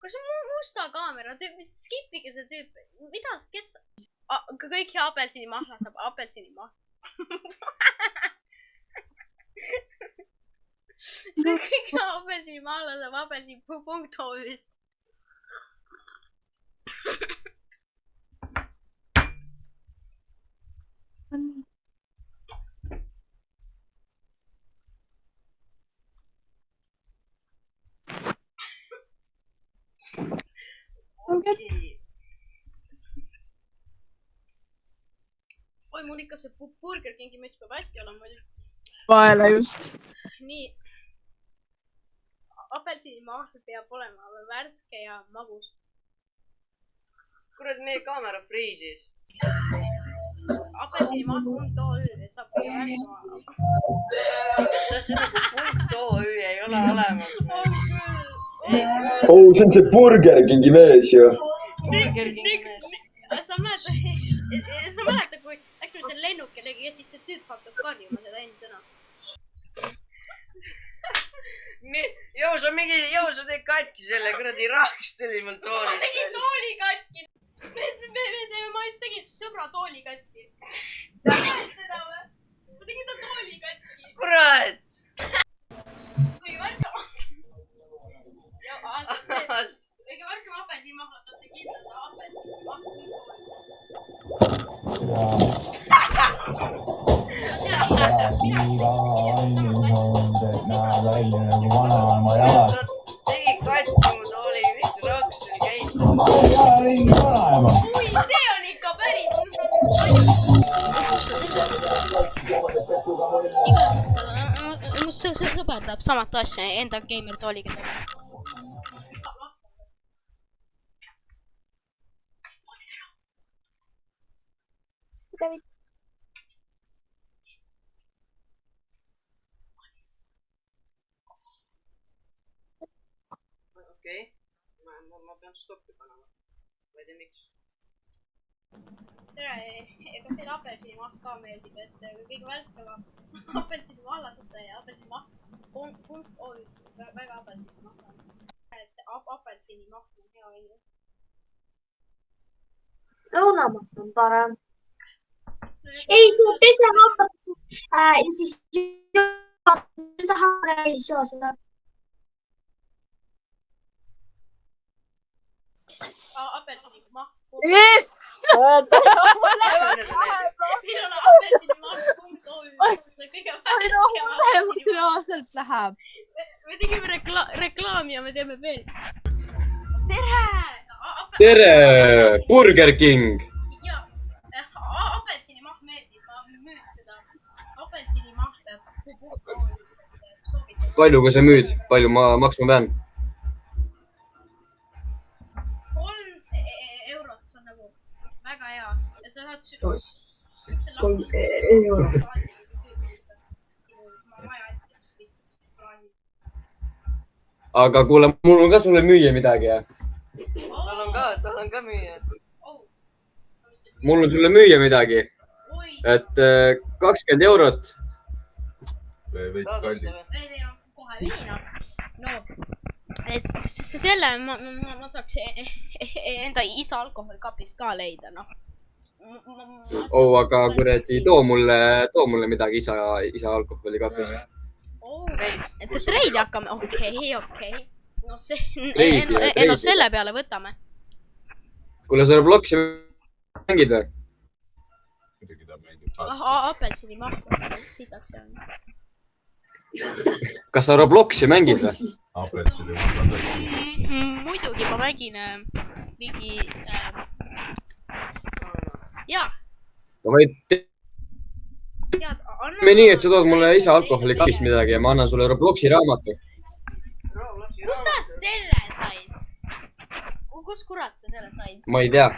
Kus on musta kaamera tüüp, skipige see tüüp. Mida, kes? Kõik hea apelsinimahla saab apelsinimahla. Kõik hea apelsinimahla saab apelsin.oo-st. Oi, mul ikka see Burger Kingi müts peab hästi olema muidu. Vaela just. Nii. Apelsinimahl peab olema värske ja magus. Kurat, meie kaamera friisis. Apelsinimahl.oo saab kõige värske maha. See nagu .oo ei ole olemas. Oh, see on see Burger Kingi mees ju. Sa mäleta, kui läksime selle lennukilegi ja siis see tüüp hakkas karjuma seda enda sõna. Jõu, sa teed katki selle, kuradi rahks tuli mul tooli. Ma tegin tooli katki. Ma just tegin sõbra tooli katki. Sa näed seda või? Ma tegin ta tooli katki. Kurat! Kõige värskam. Kõige värskam apelsinimahla saate kindlada Tegi katki mu tooli, mis raks sul käis. Ui, see on ikka päris. Mu sõber tahab samat asja enda gamer tooliga teha. Okei, ma pean stoppi panema. Ma ei tea miks. Tere, kas teile apelsinimahl ka meeldib, et kõige värskema apelsinimahla saate ja apelsinimahl.oo väga apelsinimahla. Apelsinimahl on hea õnne. Lõunamaht on parem. Ei, see pesa hakkab siis ja siis pesa hakkab ja siis joo seda. Apelsinimahl. Yes! Meil on apelsinimahl.oo. Kõige värskema Aastalt läheb. Me tegime reklaami ja me teeme veel. Tere! Tere, Burger King. Jaa, apelsinimahl meeldib, ma müün seda. Apelsinimahl.oo. Palju ka sa müüd? Palju ma maksma pean? 3 eurot, see on nagu väga hea. Sa saad selle 3 eurot. Aga kuule, mul on ka sulle müüa midagi, jah? Tal on ka müüa. Mul on sulle müüa midagi. Et 20 eurot. Veits kallis. Kohe viina. No, selle ma saaks enda isa alkoholikapist ka leida, noh. Oh, aga kuradi, too mulle midagi isa alkoholikapist. Treidi hakkame, okei. No selle peale võtame. Kuule, sa Robloxi mängid või? Apelsinimahl, sitaks see on. Kas sa Robloxi mängid või? Muidugi ma mängin mingi... Jaa. Me nii, et sa tood mulle isa alkoholikapist midagi ja ma annan sulle Robloxi raamatu. Kus sa selle said? Kus kurat sa selle said? Ma ei tea.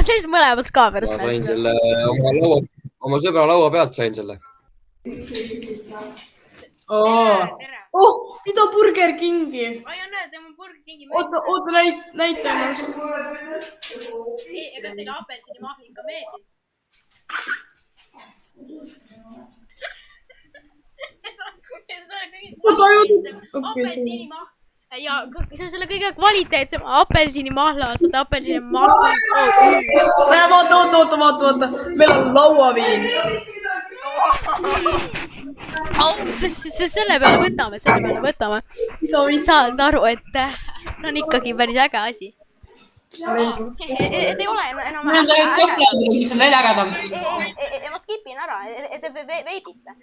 Siis mõlemas kaameras ma sain selle oma sõbra laua pealt sain selle. Mida Burger Kingi? Ai, on näed, tema Burger Kingi Oota, näita ennast. Ega teile apelsinimahl ikka meeldib? apelsinimahl ja see on selle kõige kvaliteetsem apelsinimahla, saad apelsinimahla. Oota. Meil on lauaviin. Selle peale võtame. Saad aru, et see on ikkagi päris äge asi. Et ei ole enam Meil on tegelikult kõhklad, mis on veel ägedam. ma skipin ära, et te veebite, noh.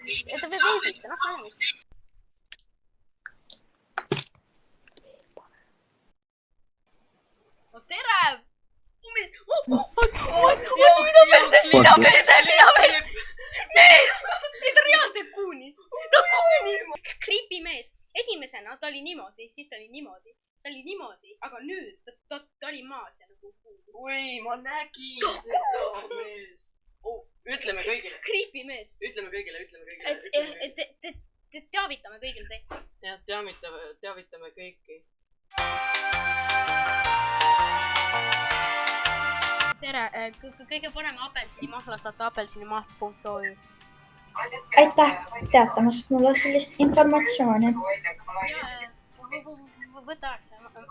No tere! Linaveep! Mees! Ta reaalselt kuunis! Ta kuunis! Creepy-mees. Esimesena ta oli niimoodi, siis ta oli niimoodi. Aga nüüd ta oli maas ja nagu kuunis. Oi, ma nägin seda mees. Ütleme kõigile. Creepy-mees. Ütleme kõigile. Teavitame kõigile teid. Jah, teavitame kõiki. Tere, kõige parem apelsinimahla saate apelsinimahl.oo. Aitäh teatamast mulle sellist informatsiooni. Võta aeg,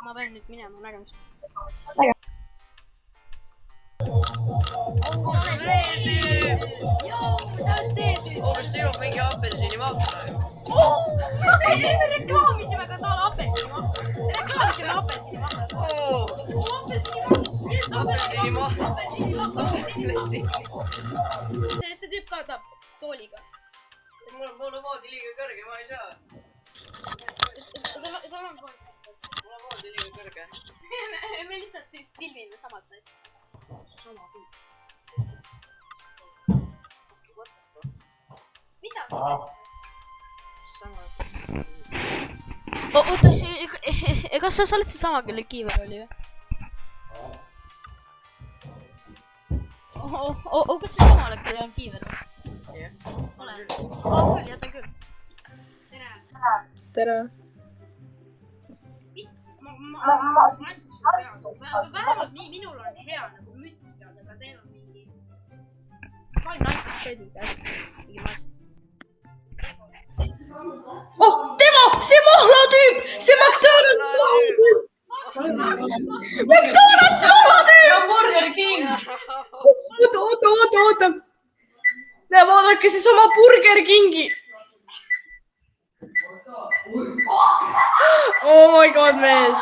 ma pean nüüd minema nägemist. Sa oled see! Kas teil on mingi apelsinimahla? Me reklaamisime ka talle apelsinimahla. See tüüp kaotab tooliga. Mul on voodi liiga kõrge, ma ei saa. Mul on voodi liiga kõrge. Me lihtsalt filmime samalt asja. Sama film. Mida? Oota, kas sa oled see sama, kelle Kiiver oli või? Kas see sama oled, kelle on Kiiver või? Jah. Olen. Küll, jätan küll. Tere. Mis? Ma asjaks su peas. Vähemalt minul on hea nagu müts peal, aga teil on mingi... Five Nights at Freddy's asja. Mingi mask. Oh, tema! See mahlatüüp! See McDonald's mahlatüüp! McDonald's mahlatüüp! Ja Burger King! Oota. Vaadake siis oma Burger Kingi! Oh my god, mees!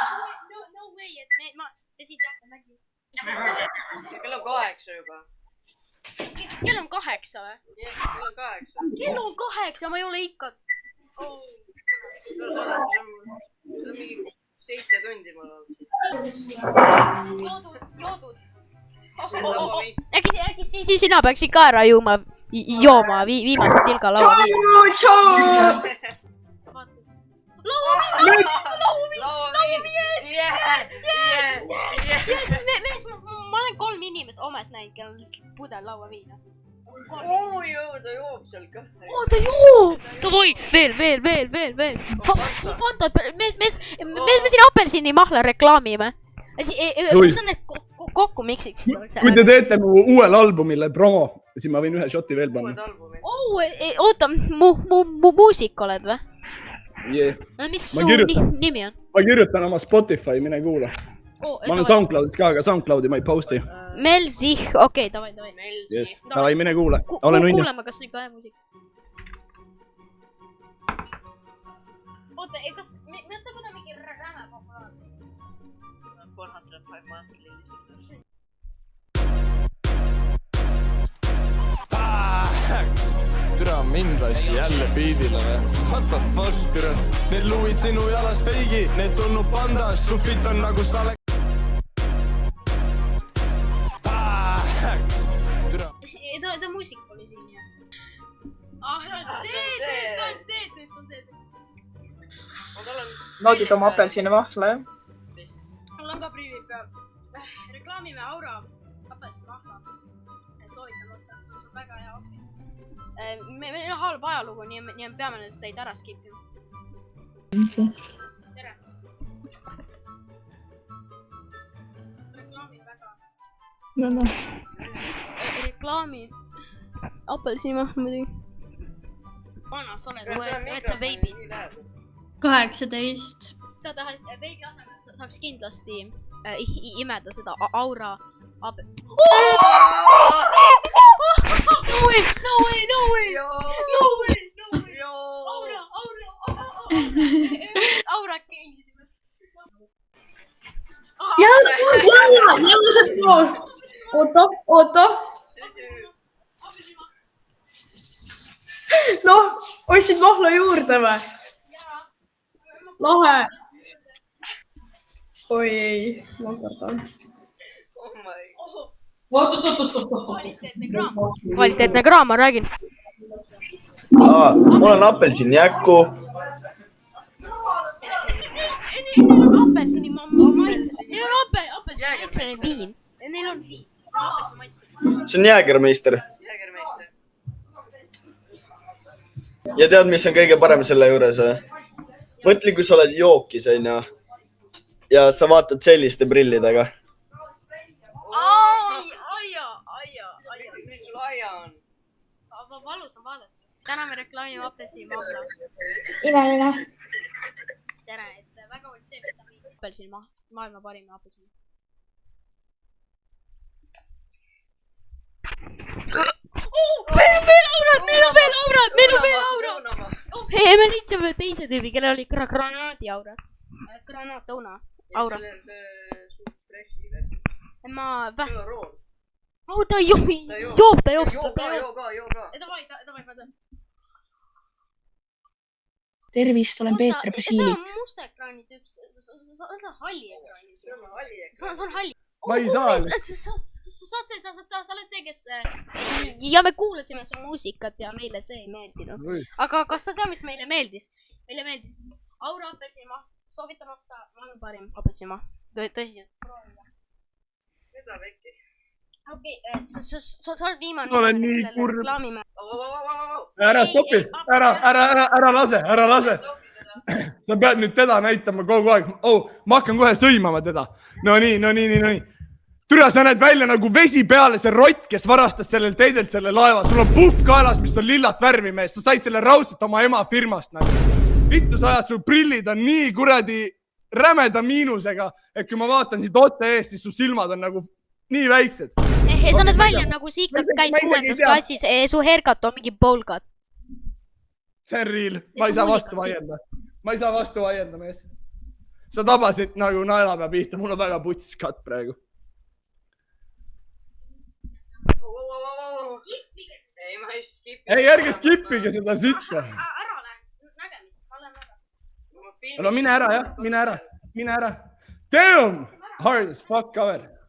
No way, et ma siit jätta nägin. Kell on 8 juba. Kell on 8 või? Jah, kell on 8. Kell on 8, ma ei ole ikka... See on mingi 7 tundi mul on. Joodud. Äkki sina peaksid ka ära jooma viimase tilga laua. Lauaviin! Mees, ma olen 3 inimest omes näinud, kellel on lihtsalt pudel lauaviina. Ta joob seal ka. Ta joob! Davai, veel. Fantad, me siin apelsinimahla reklaamime. Ma saan need kokku miksiks. Kui te teete mu uuele albumile promo, siis ma võin ühe šoti veel panna. Oota, muusik oled või? Yeah. Mis su nimi on? Ma kirjutan oma Spotify, mine kuula. Ma olen SoundCloudis ka, aga SoundCloudi ma ei posti. Melzih, okei, davai. Yes, davai, mine kuula. Olen õnne. Kuuleme, kas nüüd ka muusik. Oota, kas me mõtleme kuidagi mingi räme populaarne? Türa mind raisti jälle biidile või? What the fuck, türa? Need luuid sinu jalas feigi, need tulnud pandas, su fit on nagu sale... Ta muusik oli siin, jah. See tüüp. Naudid oma apelsinimahla, jah? Mul on ka prillid peal. Reklaamime Aura apelsinimahla. Soovitan osta, see on väga hea abi. Meil on halb ajalugu, nii me peame teid ära skipima. Tere. Reklaami väga. Reklaami. apelsinimahl muidugi. vana sa oled, võed sa veibid. 18. ta tahab veebi asemel saaks kindlasti imeda seda aura abe. No way, no way, no way, no way, no way. Aura keenisime. Jälle see koos. Oota. Noh, ostsid mahla juurde või? Lahe. Oi ei, ma kardan. Kvaliteetne kraam, ma räägin. Mul on apelsinjäkku. Apelsini maitse. Neil on apelsini maitseline viin. Neil on viin. See on Jäägermeister. Ja tead, mis on kõige parem selle juures? Mõtli, kui sa oled jookis, onju. Ja sa vaatad selliste prillidega. Mis sul aia on? Valus on vaadata. Täna me reklaamime apelsini mahla. Imeline. Tere, et väga võid see vitamiin. Apelsini maailma parim apelsini. Meil on veel aurad. Ei, me lihtsalt teise tüübi, kellel oli granaadi aura. Granaatõuna aura. See suht freshi veel. Ma See on rool. ta joob. Joo ka. Davai. Tervist, olen Peeter See Basiilik. on musta ekraani tüüp, see on halli ekraani. See on halli. Ma ei saa. Sa oled see, kes... Ja me kuulasime su muusikat ja meile see ei meeldinud. Aga kas sa tead, mis meile meeldis? Meile meeldis aura apelsinimahl. Soovitan osta, ma olen parim apelsinimahl. Tõsiselt. Mida vekki? Okei, sa oled viimane. Olen nii kurb. Reklaamime. Ära stopi, ära lase. Sa pead nüüd teda näitama kogu aeg. Ma hakkan kohe sõimama teda. No nii. Türa, sa näed välja nagu vesi peale see rott, kes varastas sellel teidelt selle laeva. Sul on puhv kaelas, mis on lillat värvi mees. Sa said selle raudselt oma ema firmast. Vittu sa ajad, su prillid on nii kuradi rämeda miinusega, et kui ma vaatan siit otse ees, siis su silmad on nagu nii väiksed. Sa näed välja nagu siikalt käid 6. klassis, su haircut on mingi bowlcut. See on real, ma ei saa vastu vaielda, mees. Sa tabasid nagu naelapea pihta, mul on väga putsis katt praegu. Ei, ma ei skipi. Ei, ärge skipige seda sitta. Ära lähen, nägemist, ma lähen ära. No mine ära, jah, mine ära. Damn, hard as fuck cover.